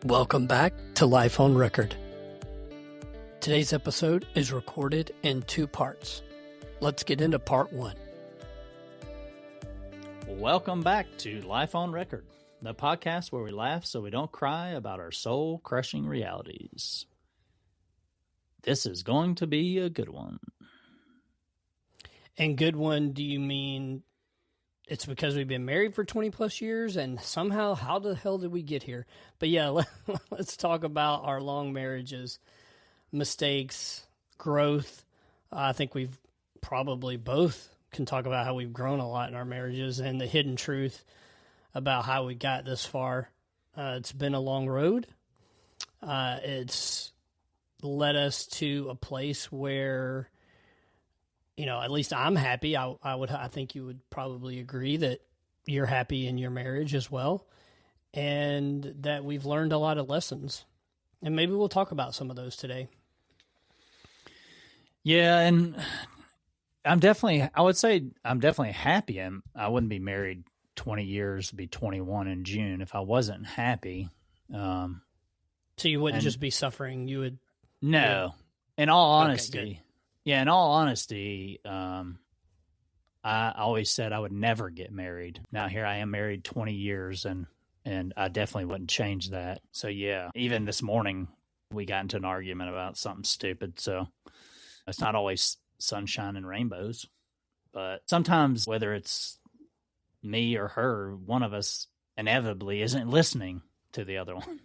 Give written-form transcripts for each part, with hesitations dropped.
Welcome back to Life on Record. Today's episode is recorded in two parts. Let's get into part one. Welcome back to Life on Record, the podcast where we laugh so we don't cry about our soul-crushing realities. This is going to be a good one. And good one, do you mean it's because we've been married for 20 plus years and somehow, how the hell did we get here? But yeah, let's talk about our long marriages, mistakes, growth. I think we've probably both can talk about how we've grown a lot in our marriages and the hidden truth about how we got this far. It's been a long road. It's led us to a place where, you know, at least I'm happy. I think you would probably agree that you're happy in your marriage as well, and that we've learned a lot of lessons. And maybe we'll talk about some of those today. Yeah, and I would say I'm definitely happy. I wouldn't be married 20 years, be 21 in June if I wasn't happy. So you wouldn't just be suffering. You would. No, in all honesty. Okay, yeah, in all honesty, I always said I would never get married. Now here I am married 20 years and I definitely wouldn't change that. So yeah, even this morning we got into an argument about something stupid. So it's not always sunshine and rainbows, but sometimes whether it's me or her, one of us inevitably isn't listening to the other one.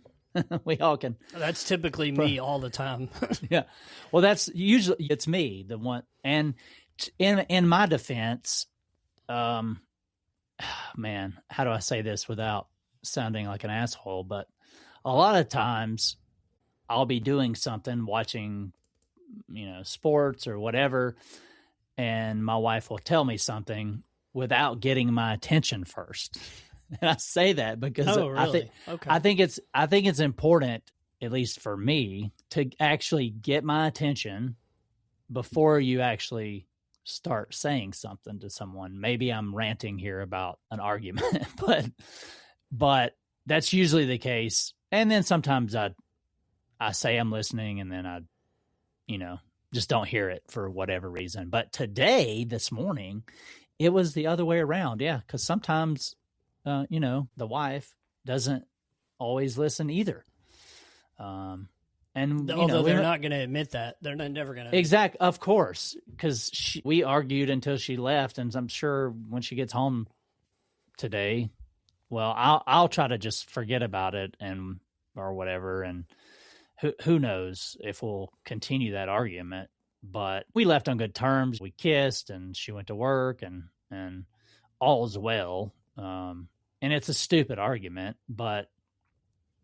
We all can. That's typically me all the time. Yeah. Well, that's usually it's me, the one. And in my defense, man, how do I say this without sounding like an asshole? But a lot of times I'll be doing something, watching, sports or whatever, and my wife will tell me something without getting my attention first. And I say that because really? I think it's important, at least for me, to actually get my attention before you actually start saying something to someone. Maybe I'm ranting here about an argument, but that's usually the case. And then sometimes I say I'm listening and then I just don't hear it for whatever reason. But this morning, it was the other way around. Yeah, because sometimes the wife doesn't always listen either. Although they're not going to admit that. They're never going to. Exactly. Of course. Because we argued until she left. And I'm sure when she gets home today, well, I'll try to just forget about it or whatever. And who knows if we'll continue that argument. But we left on good terms. We kissed and she went to work and all's well. And it's a stupid argument, but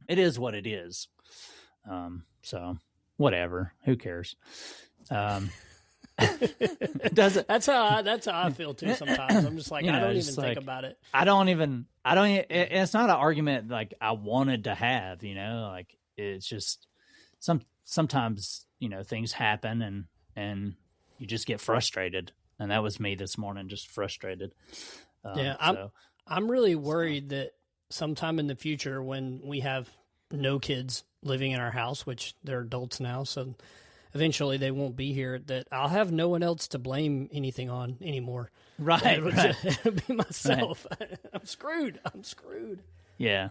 it is what it is. So whatever, who cares? That's how I feel too sometimes. I'm just like, I don't even think about it. It's not an argument like I wanted to have, like it's just sometimes, things happen and you just get frustrated. And that was me this morning, just frustrated. I'm really worried that sometime in the future when we have no kids living in our house, which they're adults now, so eventually they won't be here, that I'll have no one else to blame anything on anymore. Right. It'll be myself. Right. I'm screwed. Yeah.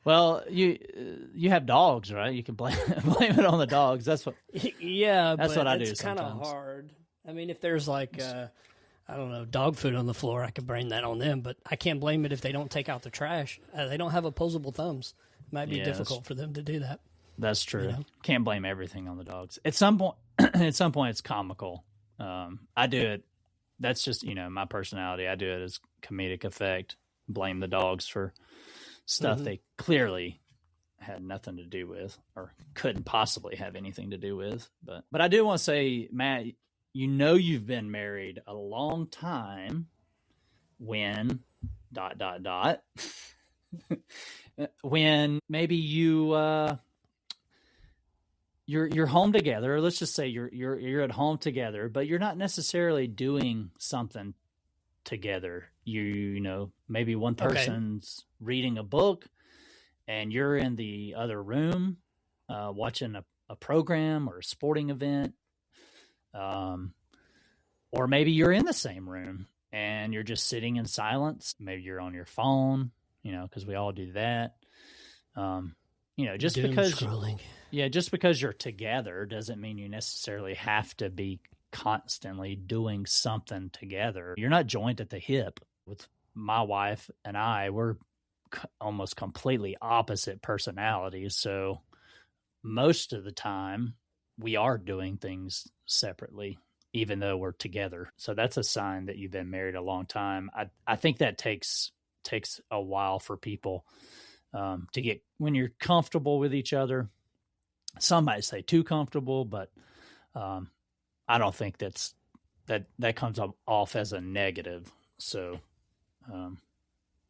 Well, you have dogs, right? You can blame it on the dogs. That's what I do. It's kind of hard. I mean, if there's dog food on the floor, I could blame that on them, but I can't blame it if they don't take out the trash. They don't have opposable thumbs. It might be difficult for them to do that. That's true. Can't blame everything on the dogs. At some point, it's comical. I do it. That's just, my personality. I do it as comedic effect. Blame the dogs for stuff they clearly had nothing to do with or couldn't possibly have anything to do with. But I do want to say, Matt, you've been married a long time when ... when maybe you're home together. Let's just say you're at home together, but you're not necessarily doing something together. Maybe one person's reading a book and you're in the other room watching a program or a sporting event, or maybe you're in the same room and you're just sitting in silence. Maybe you're on your phone, because we all do that. Just Doom because scrolling. just because you're together doesn't mean you necessarily have to be constantly doing something together. You're not joined at the hip. With my wife and I, we're almost completely opposite personalities. So most of the time we are doing things separately, even though we're together. So that's a sign that you've been married a long time. I think that takes a while for people to get, when you're comfortable with each other. Some might say too comfortable, but I don't think that comes off as a negative. So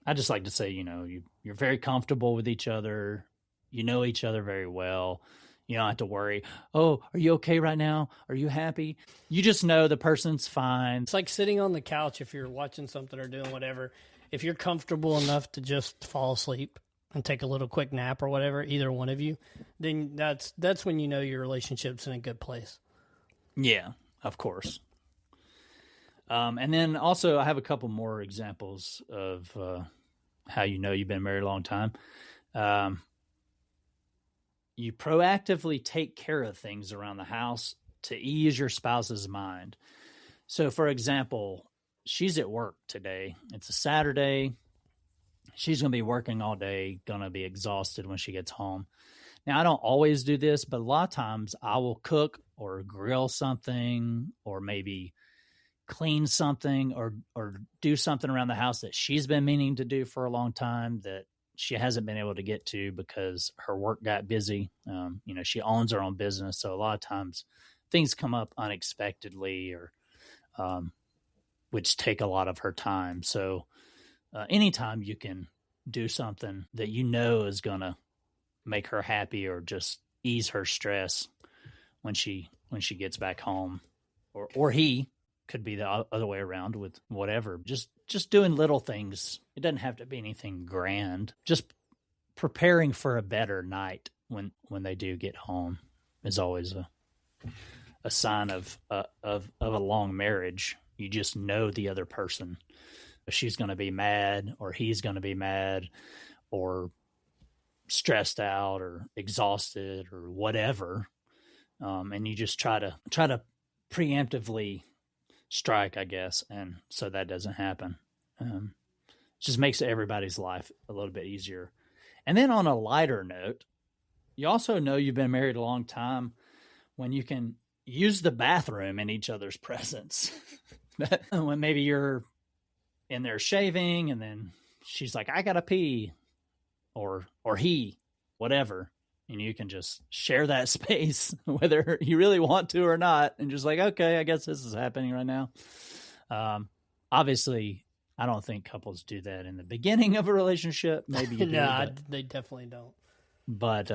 I just like to say, you're very comfortable with each other. You know each other very well. You don't have to worry, oh, are you okay right now? Are you happy? You just know the person's fine. It's like sitting on the couch if you're watching something or doing whatever. If you're comfortable enough to just fall asleep and take a little quick nap or whatever, either one of you, then that's when you know your relationship's in a good place. Yeah, of course. And then also I have a couple more examples of how you've been married a long time. You proactively take care of things around the house to ease your spouse's mind. So, for example, she's at work today. It's a Saturday. She's going to be working all day, going to be exhausted when she gets home. Now, I don't always do this, but a lot of times I will cook or grill something, or maybe clean something, or do something around the house that she's been meaning to do for a long time that she hasn't been able to get to because her work got busy. She owns her own business. So a lot of times things come up unexpectedly, or which take a lot of her time. So anytime you can do something that is going to make her happy or just ease her stress when she gets back home, or he could be the other way around with whatever, just doing little things. It doesn't have to be anything grand. Just preparing for a better night when they do get home is always a sign of a long marriage. You just know the other person. She's going to be mad, or he's going to be mad, or stressed out, or exhausted, or whatever. And you just try to preemptively strike, I guess, and so that doesn't happen. It just makes everybody's life a little bit easier. And then on a lighter note, you also know you've been married a long time when you can use the bathroom in each other's presence. When maybe you're in there shaving and then she's like, I gotta pee, or he, whatever. And you can just share that space, whether you really want to or not, and just like, okay, I guess this is happening right now. Obviously, I don't think couples do that in the beginning of a relationship. Maybe you do. No, they definitely don't. But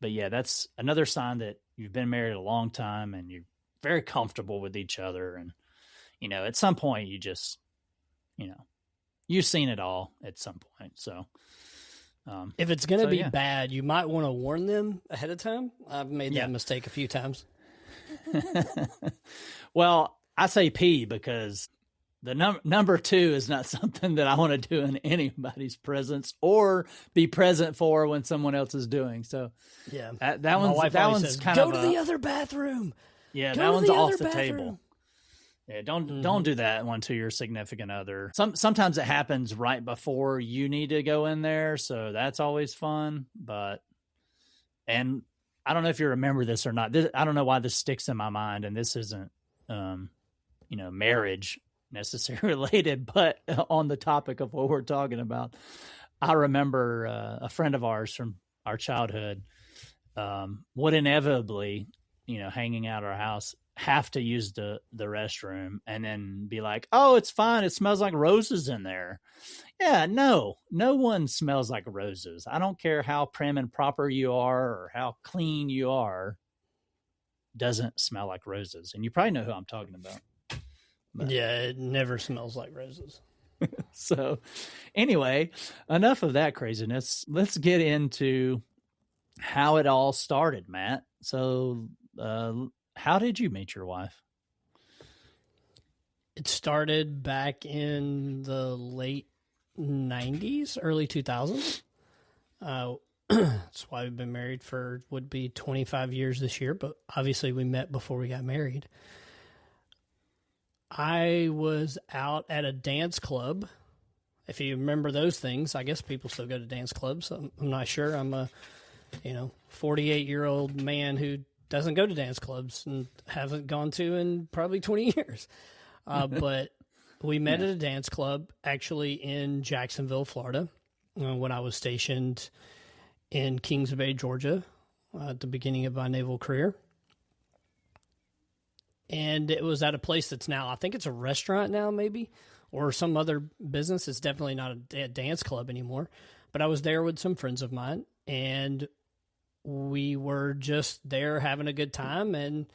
yeah, that's another sign that you've been married a long time and you're very comfortable with each other. And, at some point you just, you've seen it all at some point. So, if it's going to be bad, you might want to warn them ahead of time. I've made that mistake a few times. Well, I say pee because the number 2 is not something that I want to do in anybody's presence or be present for when someone else is doing. So yeah, that one's says, kind go of to the other bathroom. Yeah, that one's off the table. Yeah, don't do that one to your significant other. Sometimes it happens right before you need to go in there, so that's always fun. And I don't know if you remember this or not. I don't know why this sticks in my mind, and this isn't, marriage necessarily related, but on the topic of what we're talking about, I remember a friend of ours from our childhood would inevitably, hanging out our house, have to use the restroom and then be like, oh, it's fine. It smells like roses in there. Yeah, no one smells like roses. I don't care how prim and proper you are or how clean you are. Doesn't smell like roses. And you probably know who I'm talking about. But yeah, it never smells like roses. So anyway, enough of that craziness. Let's get into how it all started, Matt. So, how did you meet your wife? It started back in the late 90s, early 2000s. That's why we've been married for, would be 25 years this year, but obviously we met before we got married. I was out at a dance club. If you remember those things, I guess people still go to dance clubs. I'm not sure. I'm a 48-year-old man who doesn't go to dance clubs and haven't gone to in probably 20 years. But we met at a dance club actually in Jacksonville, Florida, when I was stationed in Kings Bay, Georgia, at the beginning of my naval career. And it was at a place that's now, I think it's a restaurant now, maybe, or some other business. It's definitely not a dance club anymore. But I was there with some friends of mine, and we were just there having a good time. And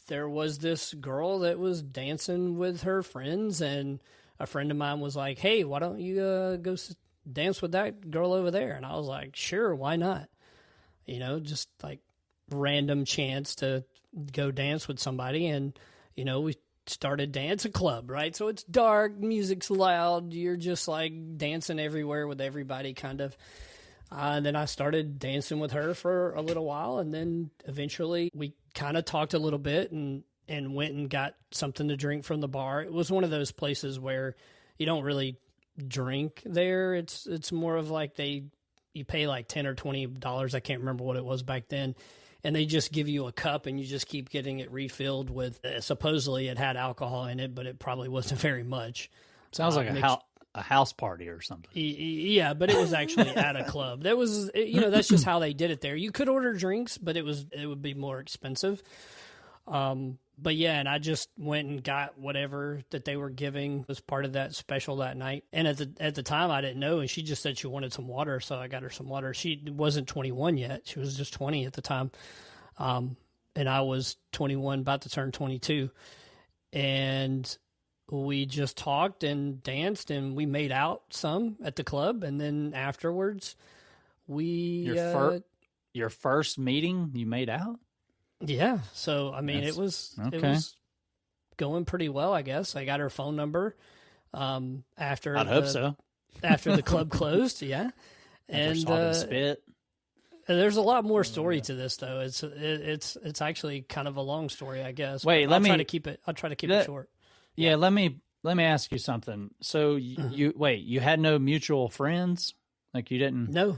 there was this girl that was dancing with her friends, and a friend of mine was like, "Hey, why don't you go dance with that girl over there?" And I was like, "Sure, why not?" Just like random chance to go dance with somebody. And, we started Dance a Club, right? So it's dark, music's loud, you're just like dancing everywhere with everybody kind of. And then I started dancing with her for a little while, and then eventually we kind of talked a little bit and went and got something to drink from the bar. It was one of those places where you don't really drink there. It's more of like you pay like $10 or $20. I can't remember what it was back then. And they just give you a cup and you just keep getting it refilled with, supposedly it had alcohol in it, but it probably wasn't very much. Sounds like a house party or something. Yeah, but it was actually at a club. That was, that's just how they did it there. You could order drinks, but it would be more expensive. But yeah, and I just went and got whatever that they were giving as part of that special that night. And at the time, I didn't know, and she just said she wanted some water, so I got her some water. She wasn't 21 yet; she was just 20 at the time, and I was 21, about to turn 22, and we just talked and danced, and we made out some at the club, and then afterwards, your first meeting, you made out. Yeah, so I mean, it was going pretty well, I guess. I got her phone number after. I'd hope so. After the club closed, yeah, and spit. There's a lot more story to this, though. It's actually kind of a long story, I guess. Wait, I'll try to keep it short. Yeah, let me ask you something. So you had no mutual friends, like you didn't? No,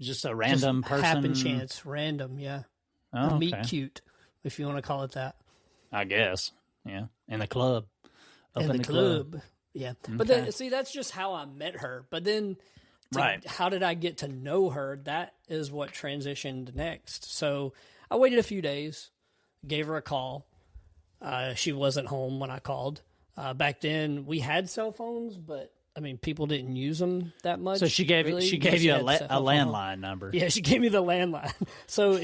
just a random person, happen chance, random, yeah. Oh, okay. Meet cute, if you want to call it that. I guess, yeah. In the club. In the club. Yeah. Okay. But then, see, that's just how I met her. But then, how did I get to know her? That is what transitioned next. So I waited a few days, gave her a call. She wasn't home when I called. Back then, we had cell phones, but I mean, people didn't use them that much. So she gave you a landline number. Yeah, she gave me the landline. So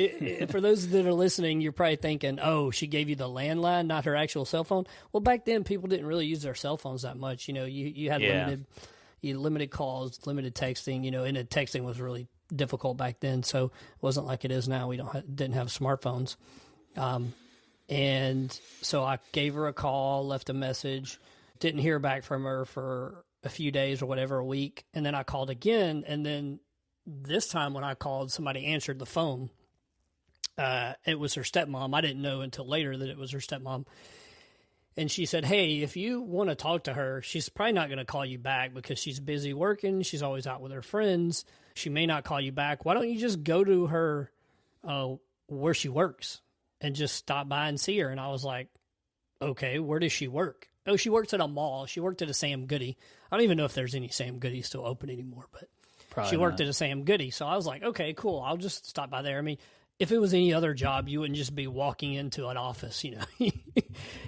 for those that are listening, you're probably thinking, "Oh, she gave you the landline, not her actual cell phone." Well, back then, people didn't really use their cell phones that much. You had limited calls, limited texting. And texting was really difficult back then. So it wasn't like it is now. We didn't have smartphones. And so I gave her a call, left a message, didn't hear back from her for a few days or whatever, a week. And then I called again. And then this time when I called, somebody answered the phone. It was her stepmom. I didn't know until later that it was her stepmom. And she said, "Hey, if you want to talk to her, she's probably not going to call you back because she's busy working. She's always out with her friends. She may not call you back. Why don't you just go to her where she works and just stop by and see her?" And I was like, "Okay, where does she work?" "Oh, she works at a mall. She worked at a Sam Goody." I don't even know if there's any Sam Goody still open anymore, but probably she worked at a Sam Goody. So I was like, okay, cool. I'll just stop by there. I mean, if it was any other job, you wouldn't just be walking into an office,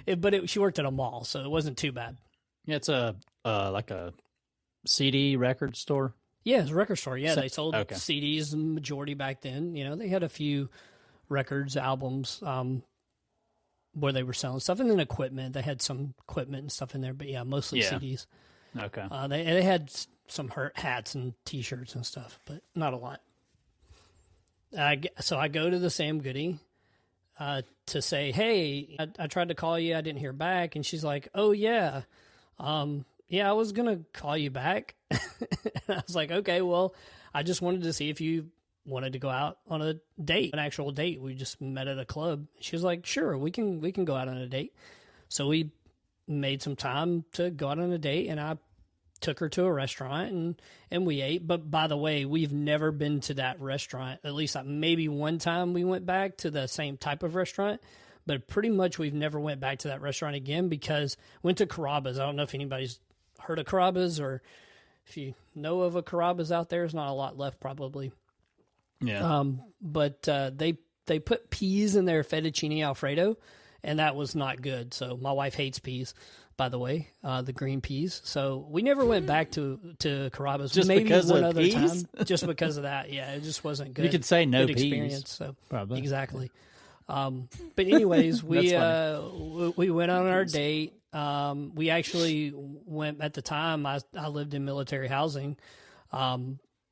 But she worked at a mall, so it wasn't too bad. Yeah, it's like a CD record store. Yeah, it's a record store. Yeah, they sold CDs, the majority back then. They had a few records, albums. where they were selling stuff, and then equipment. They had some equipment and stuff in there, but yeah, mostly CDs. Okay. They had some hats and T-shirts and stuff, but not a lot. So I go to the Sam Goody to say, hey, I tried to call you. I didn't hear back. And she's like, oh, yeah. Yeah, I was going to call you back. I was like, okay, well, I just wanted to see if you wanted to go out on a date, an actual date. We just met at a club. She was like, sure, we can go out on a date. So we made some time to go out on a date, and I took her to a restaurant and we ate. But by the way, we've never been to that restaurant. At least maybe one time we went back to the same type of restaurant, but pretty much we've never went back to that restaurant again because went to Carrabba's. I don't know if anybody's heard of Carrabba's, or if you know of a Carrabba's out there. There's not a lot left probably. Yeah. But they put peas in their fettuccine Alfredo, and that was not good. So my wife hates peas, by the way, the green peas. So we never went back to Carrabba's. Just maybe because one of other peas? time, just because of that. Yeah, it just wasn't good. You could say no good peas. experience. So Probably. exactly. But anyways, we went on our date. We actually went at the time. I lived in military housing,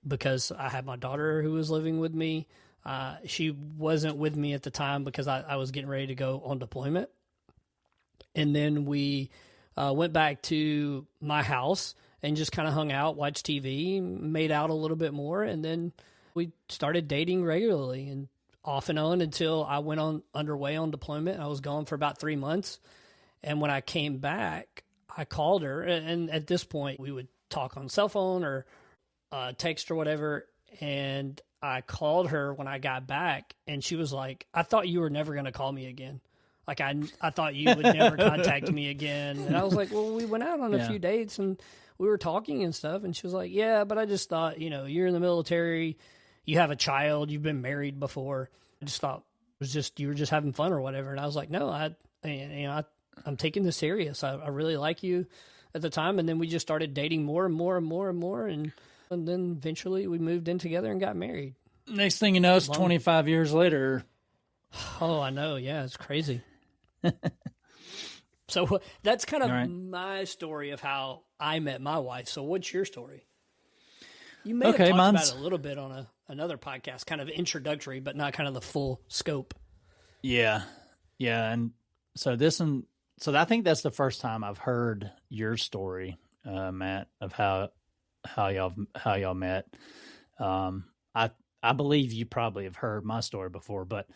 because I had my daughter who was living with me. She wasn't with me at the time because I was getting ready to go on deployment. And then we went back to my house and just kind of hung out, watched TV, made out a little bit more. And then we started dating regularly and off and on until I went underway on deployment. I was gone for about 3 months. And when I came back, I called her. And at this point, we would talk on cell phone or text or whatever. And I called her when I got back, and she was like, I thought you were never going to call me again. Like, I thought you would never contact me again. And I was like, well, we went out on a few dates, and we were talking and stuff. And she was like, yeah, but I just thought, you're in the military, you have a child, you've been married before. I just thought it was just, you were just having fun or whatever. And I was like, no, I'm taking this serious. I really like you at the time. And then we just started dating more and more and more and more. And then eventually we moved in together and got married. Next thing you know, it's 25 years later. Oh, I know. Yeah, it's crazy. So that's kind of my story of how I met my wife. So what's your story? You may have talked about it a little bit on another podcast, kind of introductory, but not kind of the full scope. Yeah. Yeah. And so I think that's the first time I've heard your story, Matt, of how y'all met. I believe you probably have heard my story before, but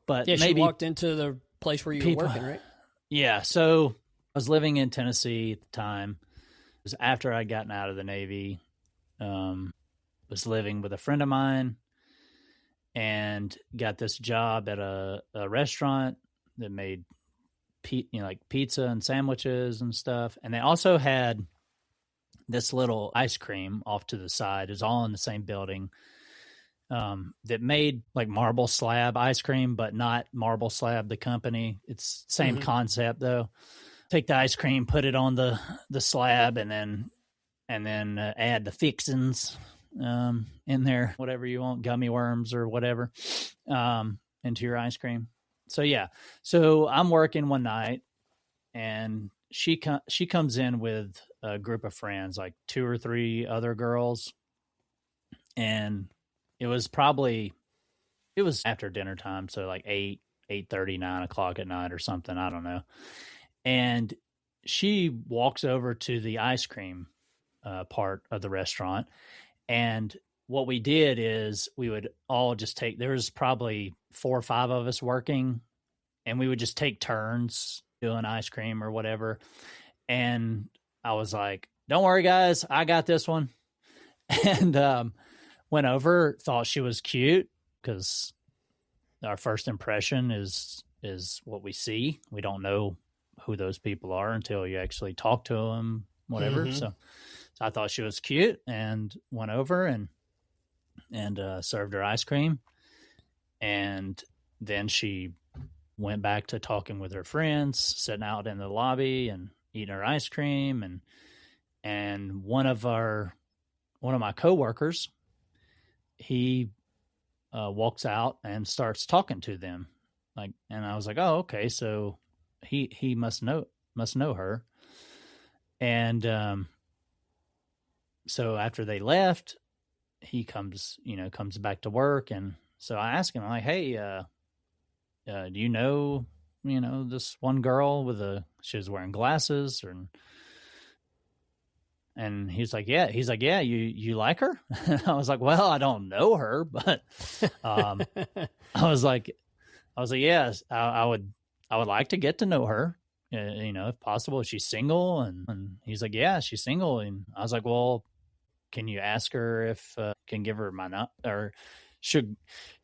yeah, maybe she walked into the place where you were working, right? Yeah. So I was living in Tennessee at the time. It was after I'd gotten out of the Navy. Was living with a friend of mine and got this job at a restaurant that made like pizza and sandwiches and stuff. And they also had this little ice cream off to the side. It was all in the same building, that made like Marble Slab ice cream, but not Marble Slab, the company. It's same concept though. Take the ice cream, put it on the slab, and then add the fixins in there, whatever you want, gummy worms or whatever, into your ice cream. So yeah, so I'm working one night, and she comes in with a group of friends, like 2 or 3 other girls, and it was after dinner time, so like 8:30, 9 o'clock at night or something, I don't know. And she walks over to the ice cream part of the restaurant, and what we did is we would all just there was probably 4 or 5 of us working, and we would just take turns doing ice cream or whatever. And I was like, don't worry guys, I got this one. And went over, thought she was cute, because our first impression is what we see. We don't know who those people are until you actually talk to them, whatever. So I thought she was cute and went over and served her ice cream. And then she went back to talking with her friends, sitting out in the lobby and eating her ice cream. And one of my coworkers, he walks out and starts talking to them. And I was like, oh, okay. So he must know her. And so after they left, he comes back to work, and so I asked him, I'm like, hey, do you know this one girl she was wearing glasses, and he's like, yeah. He's like, yeah, you like her? I was like, well, I don't know her, but I was like, yes, I would like to get to know her, if possible. If she's single, and he's like, yeah, she's single. And I was like, well, can you ask her if can give her my number, or should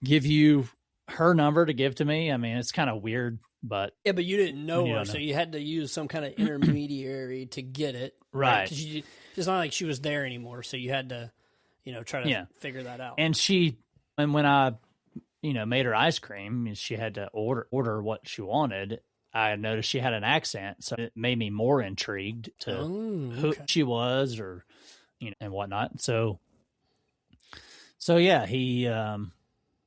give you her number to give to me? I mean, it's kind of weird, but yeah, but you didn't know her, so you had to use some kind of intermediary to get it, right? Because it's not like she was there anymore, so you had to, try to figure that out. And when I, made her ice cream, she had to order what she wanted. I noticed she had an accent, so it made me more intrigued to who she was, or and whatnot. So yeah, he and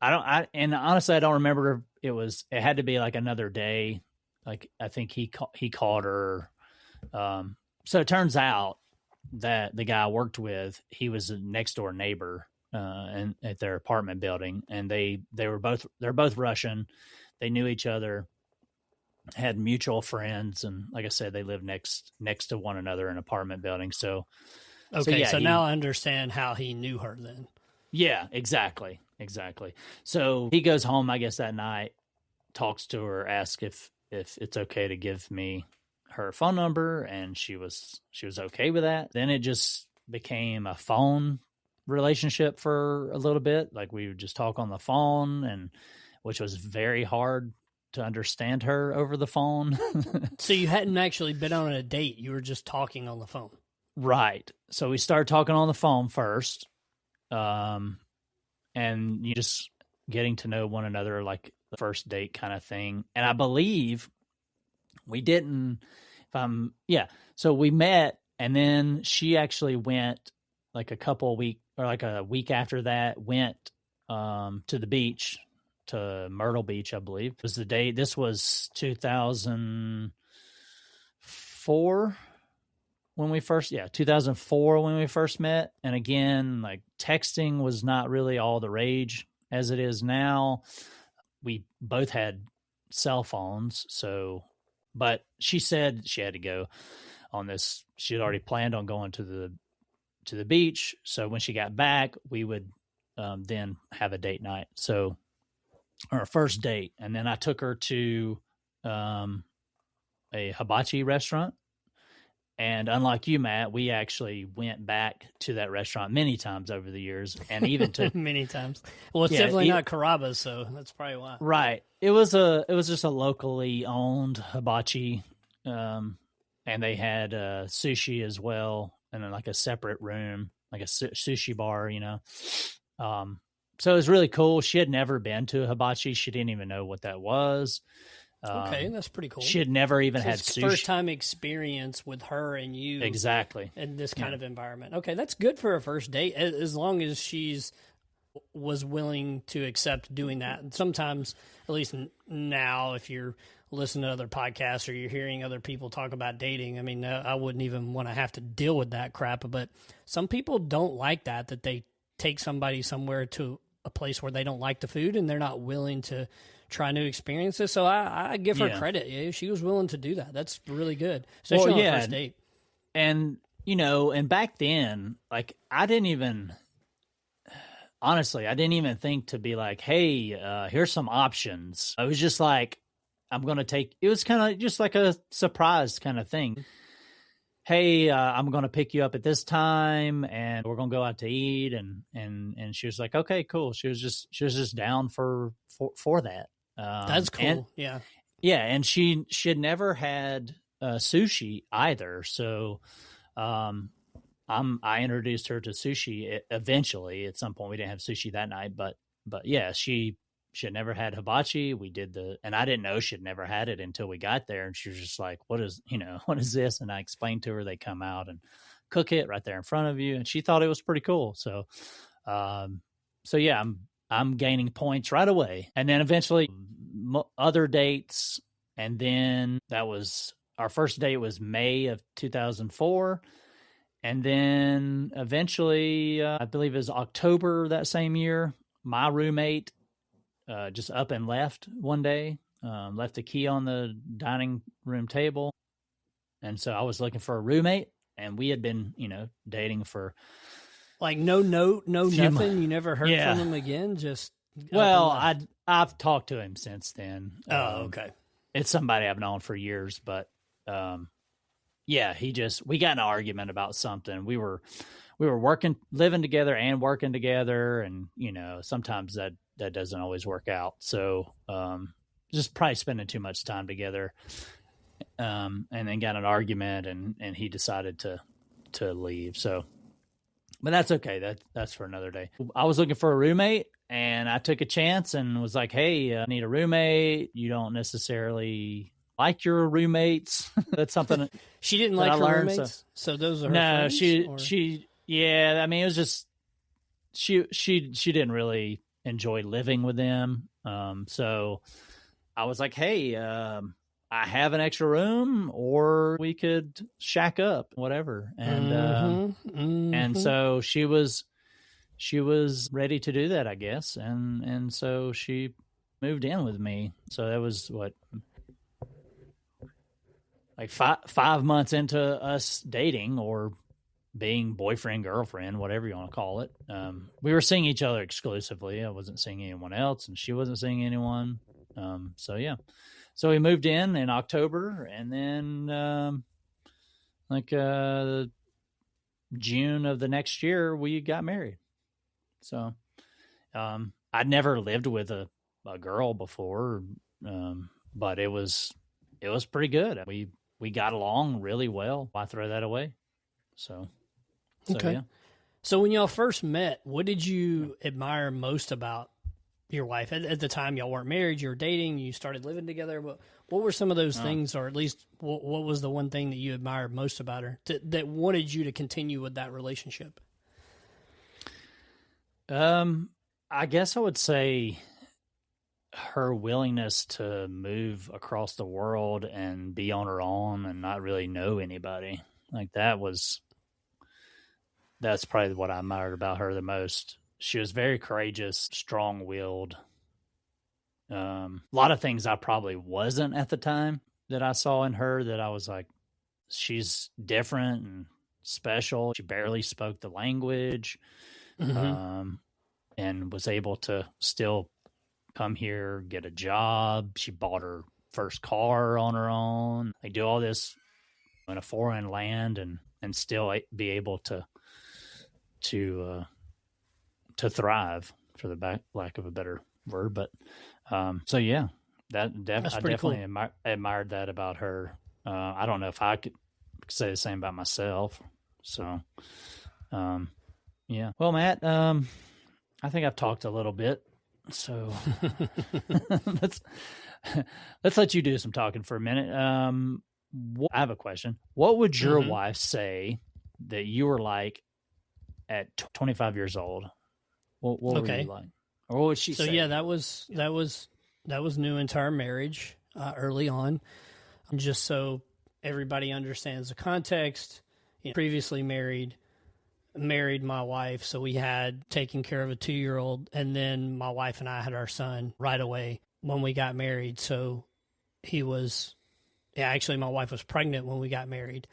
honestly, I don't remember. It had to be like another day. Like, I think he called her. So it turns out that the guy I worked with, he was a next door neighbor, and at their apartment building, and they're both Russian. They knew each other, had mutual friends, and like I said, they lived next to one another in an apartment building. So now I understand how he knew her then. Yeah, exactly. So he goes home, I guess, that night, talks to her, asks if it's okay to give me her phone number, and she was okay with that. Then it just became a phone relationship for a little bit. Like, we would just talk on the phone, and which was very hard to understand her over the phone. So you hadn't actually been on a date, you were just talking on the phone. Right. So we started talking on the phone first. And you just getting to know one another, like the first date kind of thing. And I believe we didn't, so we met, and then she actually went like a week after that, went to the beach, to Myrtle Beach, I believe. It was the day, this was 2004 when we first met. And again, like, texting was not really all the rage as it is now. We both had cell phones, but she said she had to go on this. She had already planned on going to the beach. So when she got back, we would then have a date night. So our first date, and then I took her to a hibachi restaurant. And unlike you, Matt, we actually went back to that restaurant many times over the years, and even to many times. Well, it's definitely not Carrabba's, so that's probably why. Right. It was just a locally owned hibachi, and they had sushi as well, and then like a separate room, like a sushi bar, So it was really cool. She had never been to a hibachi. She didn't even know what that was. Okay, that's pretty cool. She had never even had sushi. First time experience with her and you. Exactly. In this kind of environment. Okay, that's good for a first date, as long as was willing to accept doing that. And sometimes, at least now, if you're listening to other podcasts or you're hearing other people talk about dating, I mean, I wouldn't even want to have to deal with that crap. But some people don't like that they take somebody somewhere to a place where they don't like the food and they're not willing to try new experiences. So I give her credit. Yeah, she was willing to do that. That's really good, especially on the first date. And and back then, like, I didn't even think to be like, hey, here's some options. I was just like, it was kind of just like a surprise kind of thing. Hey, I'm going to pick you up at this time, and we're going to go out to eat. And she was like, okay, cool. She was just down for that. That's cool. Yeah. And she had never had sushi either. So, I introduced her to sushi eventually. At some point, we didn't have sushi that night, but yeah, she had never had hibachi. We did and I didn't know she had never had it until we got there. And she was just like, what is this? And I explained to her, they come out and cook it right there in front of you. And she thought it was pretty cool. So, yeah, I'm gaining points right away. And then eventually other dates, And then that was our first date was May of 2004. And then eventually, I believe it was October that same year, my roommate just up and left one day, left the key on the dining room table. And so I was looking for a roommate, and we had been, dating for like no note, no nothing. months. You never heard from him again. Just I've talked to him since then. Oh, okay. It's somebody I've known for years, but yeah, we got in an argument about something. We were living together and working together, and sometimes that doesn't always work out. So just probably spending too much time together. And then got an argument, and he decided to leave. So, but that's okay. That's for another day. I was looking for a roommate, and I took a chance and was like, "Hey, I need a roommate. You don't necessarily like your roommates." That's something she didn't like her roommates. So those are her friends, she. Yeah, I mean, it was just she didn't really enjoy living with them. So I was like, "Hey, I have an extra room, or we could shack up, whatever." And and so she was ready to do that, I guess. And so she moved in with me. So that was like 5 months into us dating, or being boyfriend, girlfriend, whatever you want to call it. We were seeing each other exclusively. I wasn't seeing anyone else, and she wasn't seeing anyone. So yeah. So we moved in October, and then June of the next year, we got married. So I'd never lived with a girl before, but it was pretty good. We got along really well. Why throw that away? So okay. Yeah. So when y'all first met, what did you admire most about your wife? At the time, y'all weren't married, you were dating, you started living together. What were some of those things, or at least what was the one thing that you admired most about her that wanted you to continue with that relationship? I guess I would say her willingness to move across the world and be on her own and not really know anybody. Like that's probably what I admired about her the most. She was very courageous, strong-willed. A lot of things I probably wasn't at the time that I saw in her, that I was like, she's different and special. She barely spoke the language, and was able to still come here, get a job. She bought her first car on her own. They do all this in a foreign land, and still be able to thrive, for the lack of a better word. But so yeah, I definitely cool. Admired that about her. I don't know if I could say the same about myself. So yeah. Well, Matt, I think I've talked a little bit, so let's let you do some talking for a minute. I have a question. What would your wife say that you were like at 25 years old? What were you like? Or what would she say? So yeah, that was new into our marriage early on. Just so everybody understands the context, previously married my wife, so we had taken care of a 2-year-old, and then my wife and I had our son right away when we got married. So actually my wife was pregnant when we got married.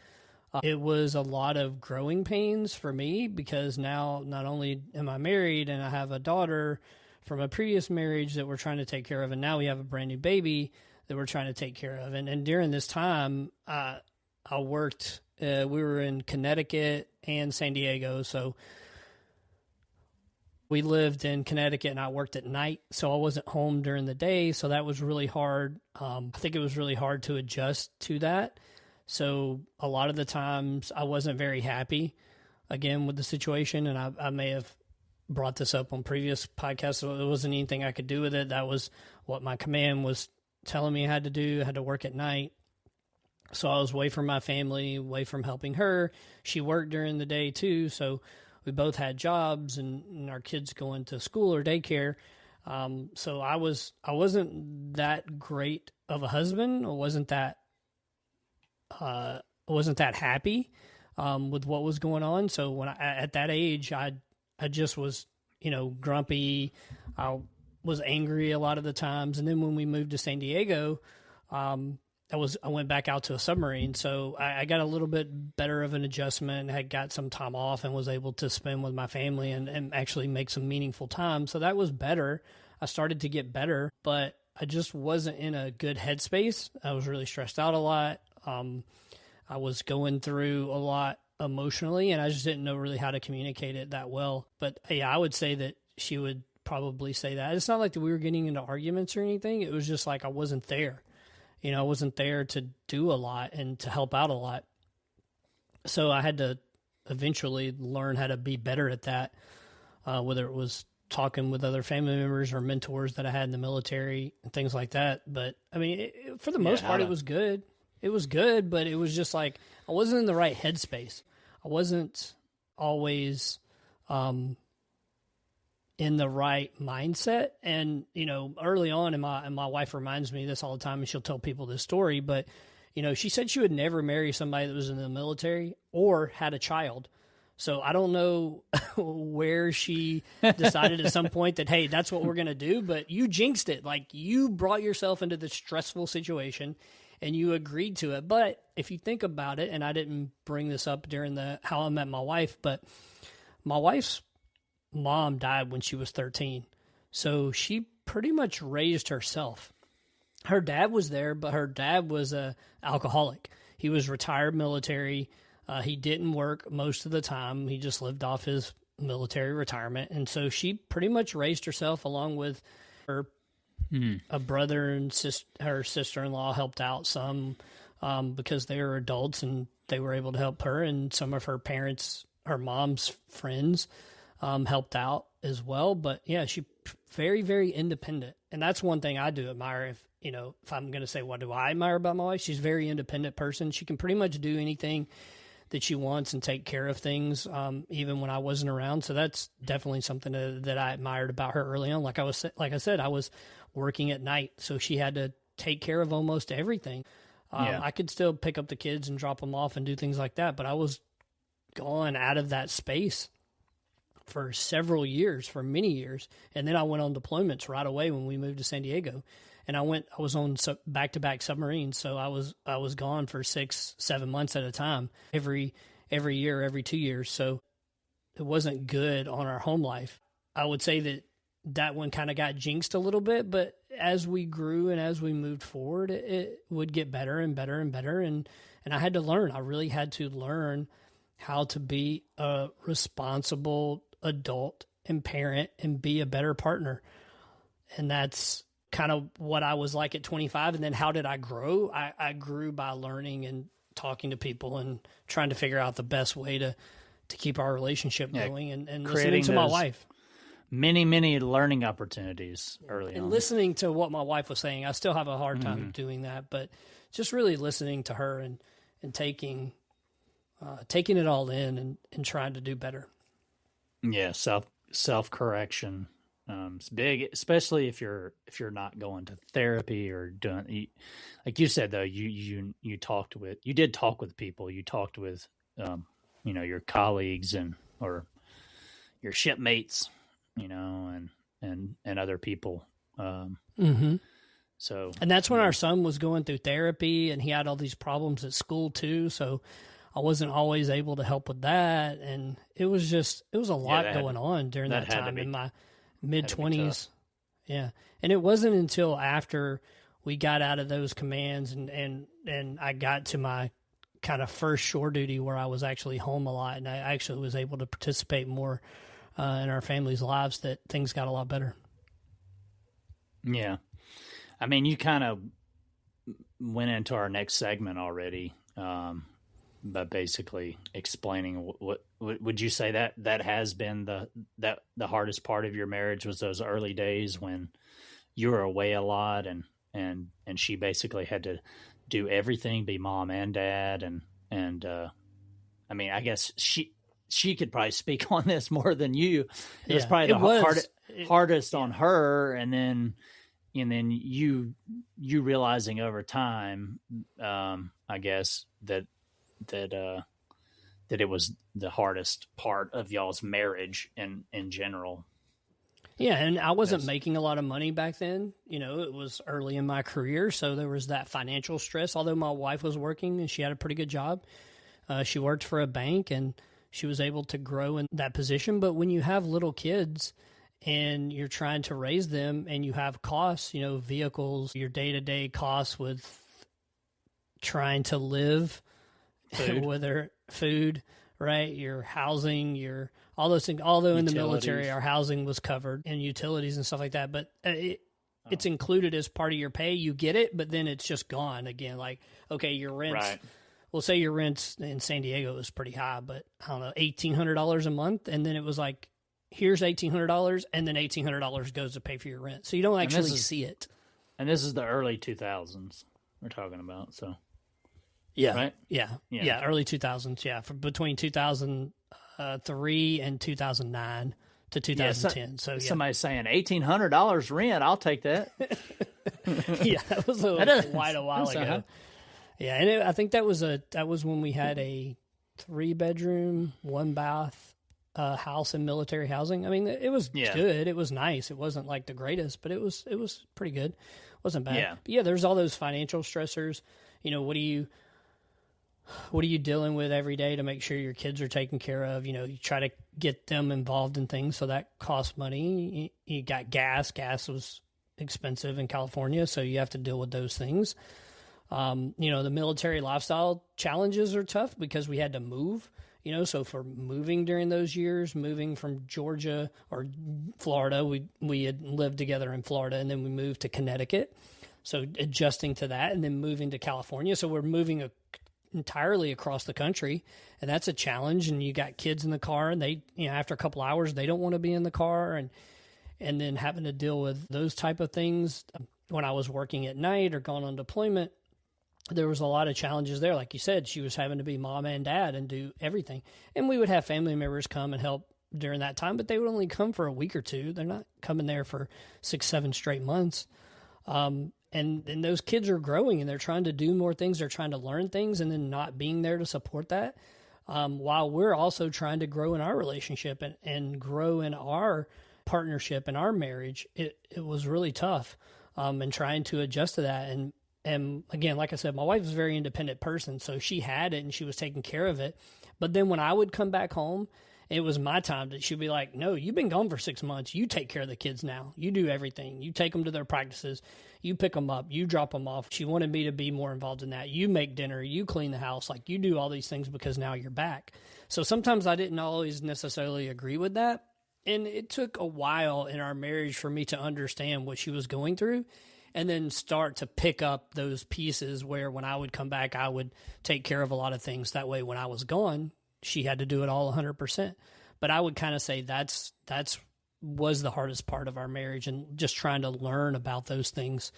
It was a lot of growing pains for me, because now not only am I married and I have a daughter from a previous marriage that we're trying to take care of, and now we have a brand new baby that we're trying to take care of. And during this time, I worked, we were in Connecticut and San Diego. So we lived in Connecticut and I worked at night, so I wasn't home during the day. So that was really hard. I think it was really hard to adjust to that. So a lot of the times I wasn't very happy, again, with the situation. And I may have brought this up on previous podcasts. So it wasn't anything I could do with it. That was what my command was telling me I had to do. I had to work at night. So I was away from my family, away from helping her. She worked during the day too. So we both had jobs, and our kids going to school or daycare. So I wasn't that great of a husband. I wasn't that happy with what was going on. So when at that age, I just was, grumpy. I was angry a lot of the times. And then when we moved to San Diego, I went back out to a submarine. So I got a little bit better of an adjustment, had got some time off and was able to spend with my family and actually make some meaningful time. So that was better. I started to get better, but I just wasn't in a good headspace. I was really stressed out a lot. I was going through a lot emotionally, and I just didn't know really how to communicate it that well. But yeah, I would say that she would probably say that. It's not like that we were getting into arguments or anything. It was just like I wasn't there. I wasn't there to do a lot and to help out a lot. So I had to eventually learn how to be better at that, whether it was talking with other family members or mentors that I had in the military and things like that. But I mean, for the most part, it was good. It was good, but it was just like I wasn't in the right headspace. I wasn't always in the right mindset. And, early on, and my wife reminds me of this all the time, and she'll tell people this story, but, she said she would never marry somebody that was in the military or had a child. So I don't know where she decided at some point that, hey, that's what we're going to do, but you jinxed it. Like, you brought yourself into this stressful situation and you agreed to it. But if you think about it, and I didn't bring this up during how I met my wife, but my wife's mom died when she was 13. So she pretty much raised herself. Her dad was there, but her dad was a alcoholic. He was retired military. He didn't work most of the time. He just lived off his military retirement. And so she pretty much raised herself along with her a brother and her sister-in-law helped out some because they were adults and they were able to help her. And some of her parents, her mom's friends, helped out as well. But yeah, she very, very independent. And that's one thing I do admire. If I'm going to say, what do I admire about my wife? She's a very independent person. She can pretty much do anything that she wants and take care of things, even when I wasn't around. So that's definitely something that I admired about her early on. Like I said, I was working at night, so she had to take care of almost everything. I could still pick up the kids and drop them off and do things like that, but I was gone out of that space for several years, for many years. And then I went on deployments right away when we moved to San Diego. And I was on back-to-back submarines, so I was gone for 6-7 months at a time, every year, every 2 years. So it wasn't good on our home life. I would say that one kind of got jinxed a little bit, but as we grew and as we moved forward, it would get better and better and better. And I had to learn. I really had to learn how to be a responsible adult and parent and be a better partner. And that's kind of what I was like at 25. And then how did I grow? I grew by learning and talking to people and trying to figure out the best way to keep our relationship going and listening to my wife. Many learning opportunities early on. And listening to what my wife was saying. I still have a hard time doing that, but just really listening to her and taking it all in and trying to do better. Yeah, self-correction. It's big, especially if you're not going to therapy or doing, like you said though, you did talk with people. You talked with, your colleagues or your shipmates, and other people. So, and that's when our son was going through therapy and he had all these problems at school too. So I wasn't always able to help with that. And it was a lot going on during that time in my mid-20s. Yeah. And it wasn't until after we got out of those commands and I got to my kind of first shore duty where I was actually home a lot and I actually was able to participate more in our family's lives that things got a lot better. Yeah. I mean, you kind of went into our next segment already, by basically explaining what would you say that has been the hardest part of your marriage was those early days when you were away a lot and she basically had to do everything, be mom and dad and I mean, I guess she could probably speak on this more than you. It was probably hardest on her, and then and then you realizing over time, I guess that it was the hardest part of y'all's marriage in general. Yeah, and I wasn't making a lot of money back then. You know, it was early in my career, so there was that financial stress. Although my wife was working and she had a pretty good job, she worked for a bank and she was able to grow in that position. But when you have little kids and you're trying to raise them and you have costs, you know, vehicles, your day-to-day costs with trying to live, whether food, right, your housing, your all those things. Although in the military, our housing was covered and utilities and stuff like that, but it's included as part of your pay. You get it, but then it's just gone again. Like, okay, your rent. Right. Well, say your rent in San Diego was pretty high, but I don't know, $1,800 a month, and then it was like, here's $1,800, and then $1,800 goes to pay for your rent. So you don't actually see it. And this is the early 2000s we're talking about. So. Yeah. Right? Yeah. Early 2000s. Yeah. Between 2003 and 2009 to 2010. So somebody's saying $1,800 rent. I'll take that. Yeah. That was quite a while ago. Yeah. And I think that was when we had a 3-bedroom, 1-bath house in military housing. I mean, it was good. It was nice. It wasn't like the greatest, but it was pretty good. It wasn't bad. Yeah. But yeah, there's all those financial stressors. You know, what are you dealing with every day to make sure your kids are taken care of? You know, you try to get them involved in things, so that costs money. You got gas. Gas was expensive in California, so you have to deal with those things. You know, the military lifestyle challenges are tough because we had to move, you know, so for moving during those years, moving from Georgia or Florida, we had lived together in Florida, and then we moved to Connecticut. So adjusting to that and then moving to California. So we're moving entirely across the country, and that's a challenge. And you got kids in the car, and they, you know, after a couple hours, they don't want to be in the car, and then having to deal with those type of things. When I was working at night or gone on deployment, there was a lot of challenges there. Like you said, she was having to be mom and dad and do everything. And we would have family members come and help during that time, but they would only come for a week or two. They're not coming there for 6-7 straight months. And those kids are growing and they're trying to do more things. They're trying to learn things, and then not being there to support that. While we're also trying to grow in our relationship and grow in our partnership and our marriage, it was really tough. And trying to adjust to that. And again, like I said, my wife was a very independent person, so she had it and she was taking care of it. But then when I would come back home, it was my time that she'd be like, no, you've been gone for 6 months. You take care of the kids now. You do everything. You take them to their practices. You pick them up. You drop them off. She wanted me to be more involved in that. You make dinner. You clean the house. Like, you do all these things because now you're back. So sometimes I didn't always necessarily agree with that. And it took a while in our marriage for me to understand what she was going through, and then start to pick up those pieces where when I would come back, I would take care of a lot of things. That way, when I was gone, she had to do it all 100%. But I would kind of say that's was the hardest part of our marriage, and just trying to learn about those things.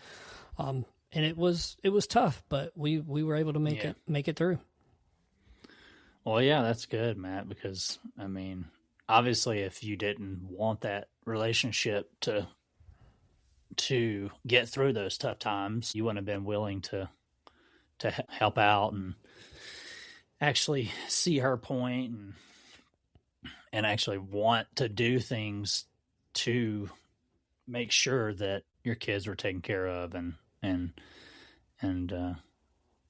And it was tough, but we were able to make it through. Well, yeah, that's good, Matt, because I mean, obviously if you didn't want that relationship to get through those tough times, you wouldn't have been willing to help out and actually see her point and actually want to do things to make sure that your kids were taken care of and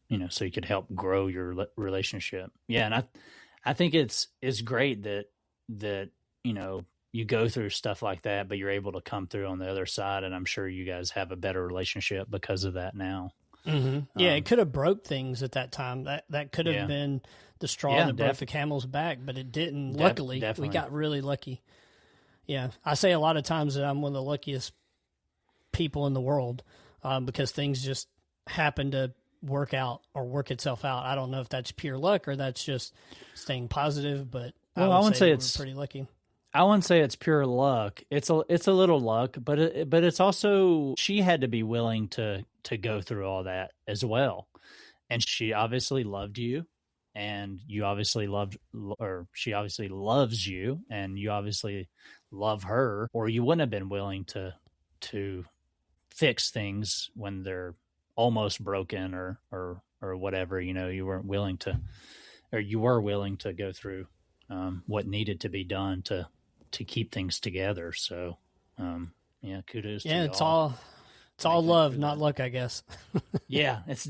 you know, so you could help grow your relationship. Yeah. And I think it's great that, you know, you go through stuff like that, but you're able to come through on the other side. And I'm sure you guys have a better relationship because of that now. Mm-hmm. Yeah. It could have broke things at that time. That could have been the straw that broke the camel's back, but it didn't. Luckily, we got really lucky. Yeah. I say a lot of times that I'm one of the luckiest people in the world, because things just happen to work out or work itself out. I don't know if that's pure luck or that's just staying positive, but I would say it's pretty lucky. I wouldn't say it's pure luck. It's a little luck, but it's also, she had to be willing to go through all that as well. And she obviously loved you, and you obviously she obviously loves you, and you obviously love her, or you wouldn't have been willing to fix things when they're almost broken or whatever. You weren't willing to, or you were willing to go through what needed to be done to keep things together. So, kudos to you. It's all love, not luck, I guess. Yeah, it's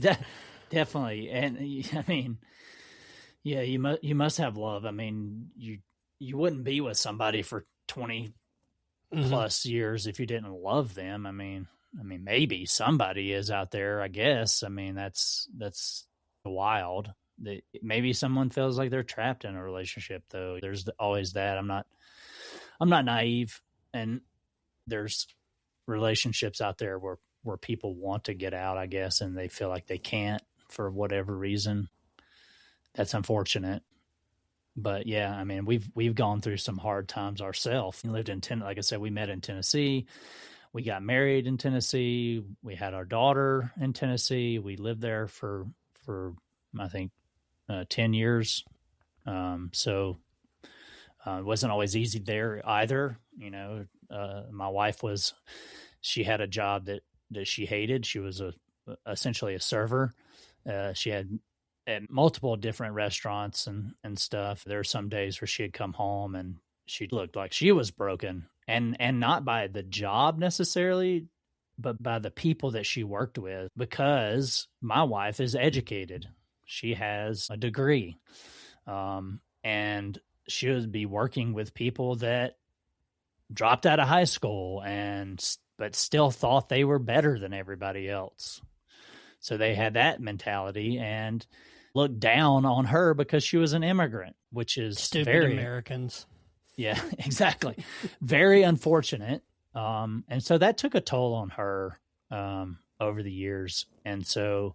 definitely. And I mean, yeah, you must have love. I mean, you wouldn't be with somebody for 20 plus years if you didn't love them. I mean, maybe somebody is out there, I guess. I mean, that's wild. Maybe someone feels like they're trapped in a relationship, though. There's always that. I'm not naive, and there's relationships out there where people want to get out, I guess, and they feel like they can't for whatever reason. That's unfortunate. But yeah, I mean, we've gone through some hard times ourselves. We lived in like I said, we met in Tennessee. We got married in Tennessee. We had our daughter in Tennessee. We lived there for I think 10 years. So it wasn't always easy there either. My wife she had a job that she hated. She was essentially a server. She had at multiple different restaurants and stuff. There were some days where she'd come home and she looked like she was broken, and not by the job necessarily, but by the people that she worked with, because my wife is educated. She has a degree. And she would be working with people that dropped out of high school but still thought they were better than everybody else. So they had that mentality and looked down on her because she was an immigrant, which is stupid Americans. Yeah, exactly. Very unfortunate. And so that took a toll on her over the years. And so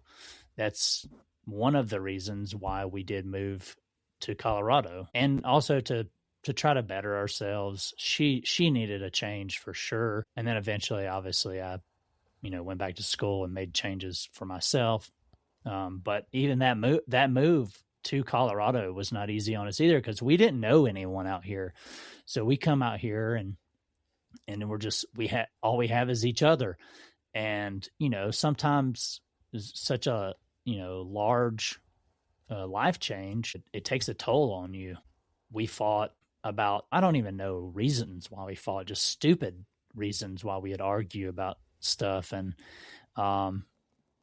that's one of the reasons why we did move to Colorado, and also to try to better ourselves. She needed a change for sure. And then eventually, obviously, I went back to school and made changes for myself. But even that move to Colorado was not easy on us either, because we didn't know anyone out here. So we come out here and all we have is each other. And, sometimes such a, large life change, it takes a toll on you. We fought about, I don't even know reasons why we fought, just stupid reasons why we would argue about stuff. And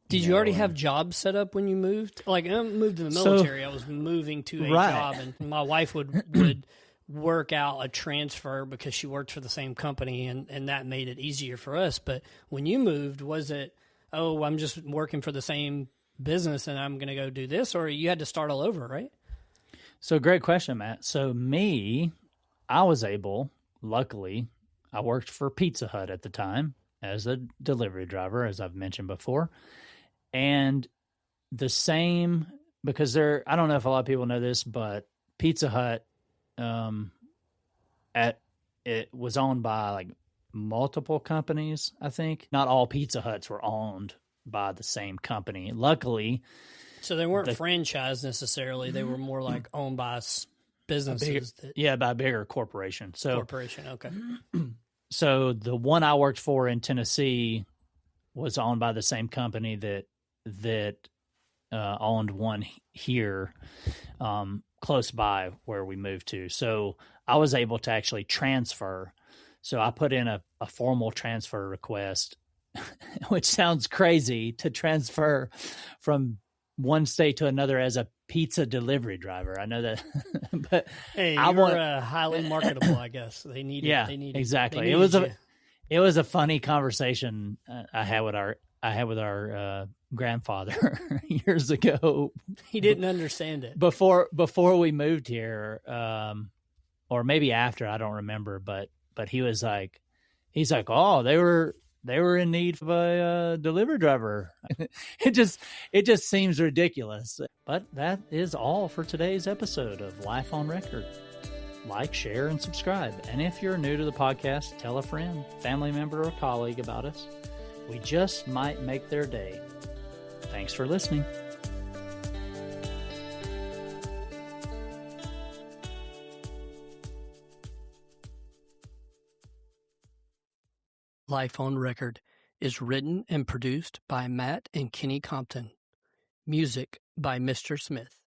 did you already have jobs set up when you moved? Like, I moved to the military. I was moving to a job, and my wife would work out a transfer because she worked for the same company, and that made it easier for us. But when you moved, was it, I'm just working for the same business and I'm going to go do this, or you had to start all over, right? So great question, Matt. So I was able, luckily, I worked for Pizza Hut at the time as a delivery driver, as I've mentioned before. And the same, because I don't know if a lot of people know this, but Pizza Hut, it was owned by like multiple companies, I think. Not all Pizza Huts were owned by the same company. Luckily. So they weren't franchised necessarily. They were more like owned by businesses. By a bigger corporation. Corporation, okay. So the one I worked for in Tennessee was owned by the same company that owned one here close by where we moved to. So I was able to actually transfer. So I put in a formal transfer request, which sounds crazy to transfer from one state to another as a pizza delivery driver. I know that, but hey, you're highly marketable, I guess. They need it. They need exactly. It was a funny conversation I had with our grandfather years ago. He didn't understand it before we moved here, or maybe after. I don't remember, but he's like, oh, they were in need of a delivery driver. It just seems ridiculous. But that is all for today's episode of Life on Record. Like, share, and subscribe. And if you're new to the podcast, tell a friend, family member, or colleague about us. We just might make their day. Thanks for listening. Life on Record is written and produced by Matt and Kenny Compton. Music by Mr. Smith.